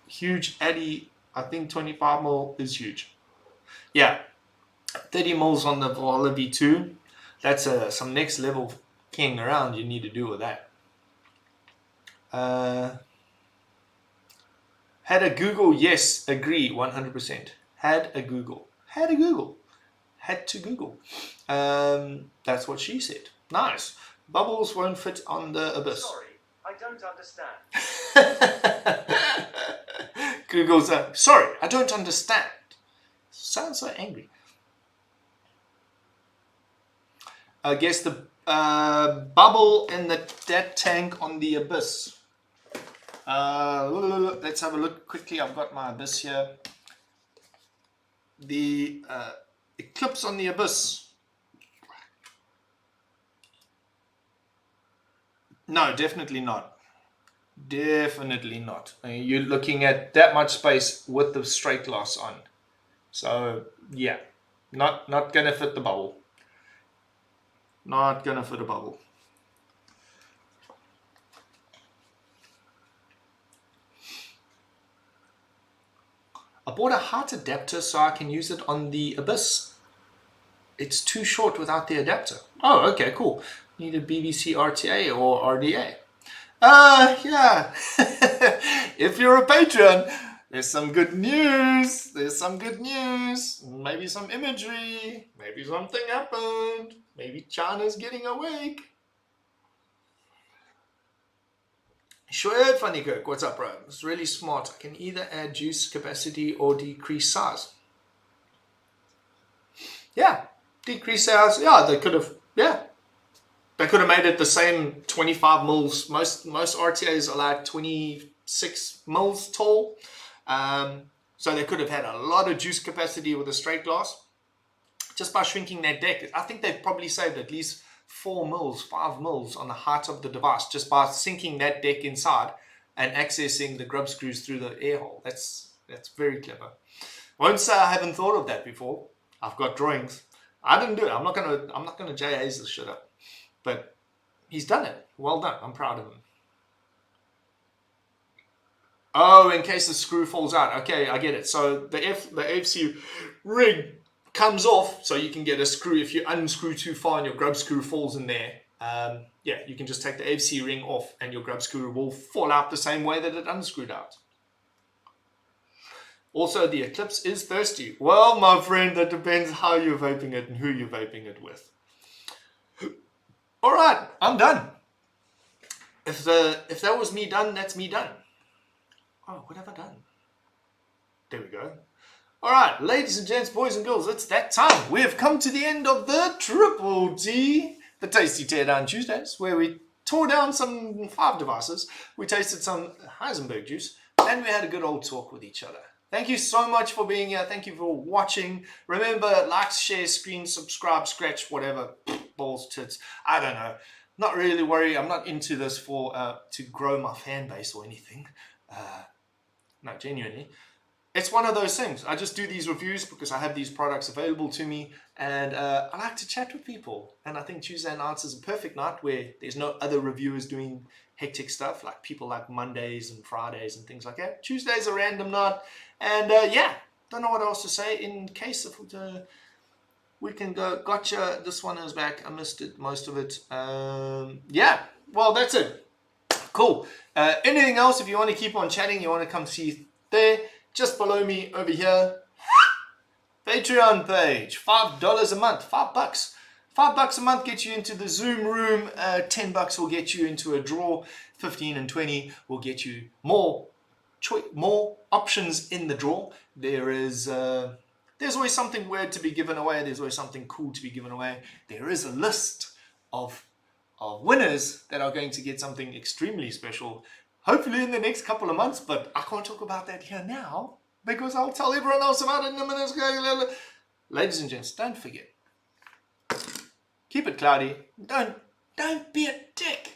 huge Addy. I think 25 mil is huge. Yeah, 30 mils on the Valhalla V2. That's some next level keying around you need to do with that. Had a Google, yes, agree, 100%. Had a Google. Had to Google. That's what she said. Nice. Bubbles won't fit on the Abyss. Sorry, I don't understand. Google's sorry, I don't understand. Sounds so angry. I guess the bubble in that tank on the Abyss. Let's have a look quickly. I've got my Abyss here. The Eclipse on the Abyss. No, definitely not. Definitely not. You're looking at that much space with the straight glass on. So yeah, not gonna fit the bubble. Not gonna fit a bubble. I bought a height adapter so I can use it on the Abyss. It's too short without the adapter. Oh, okay, cool. Need a BBC RTA or RDA. Yeah. If you're a Patreon, there's some good news. Maybe some imagery. Maybe something happened. Maybe China's getting awake. Shoaib Funnycook, what's up, bro? It's really smart. I can either add juice capacity or decrease size. Yeah, decrease size. Yeah, they could have. Yeah, they could have made it the same 25 mils. Most RTAs are like 26 mils tall. So they could have had a lot of juice capacity with a straight glass just by shrinking that deck. I think they've probably saved at least 4 mils, 5 mils on the height of the device just by sinking that deck inside and accessing the grub screws through the air hole. That's very clever. Won't say I haven't thought of that before. I've got drawings. I didn't do it. I'm not gonna JA's this shit up. But he's done it. Well done. I'm proud of him. Oh, in case the screw falls out. Okay, I get it. So the FC rig comes off, so you can get a screw. If you unscrew too far and your grub screw falls in there, yeah, you can just take the ABC ring off and your grub screw will fall out the same way that it unscrewed out. Also, the Eclipse is thirsty. Well, my friend, that depends how you're vaping it and who you're vaping it with. All right, I'm done. If that was me done, that's me done. Oh, what have I done? There we go. All right, ladies and gents, boys and girls, it's that time. We have come to the end of the Triple T, the Tasty Teardown Tuesdays, where we tore down some 5 devices. We tasted some Heisenberg juice, and we had a good old talk with each other. Thank you so much for being here. Thank you for watching. Remember, like, share, screen, subscribe, scratch, whatever, balls, tits, I don't know. Not really worried. I'm not into this for to grow my fan base or anything. No, genuinely. It's one of those things. I just do these reviews because I have these products available to me, and I like to chat with people. And I think Tuesday nights is a perfect night where there's no other reviewers doing hectic stuff like people like Mondays and Fridays and things like that. Tuesday's a random night, and yeah, don't know what else to say. In case of we can go. Gotcha. This one is back. I missed it, most of it. Yeah. Well, that's it. Cool. Anything else? If you want to keep on chatting, you want to come see there. Just below me over here, Patreon page, $5 a month, $5. $5 a month gets you into the Zoom room, $10 will get you into a draw, 15 and 20 will get you more options in the draw. There's always something weird to be given away, there's always something cool to be given away. There is a list of winners that are going to get something extremely special, hopefully in the next couple of months, but I can't talk about that here now because I'll tell everyone else about it in a minute. Ladies and gents, don't forget. Keep it cloudy. Don't be a dick.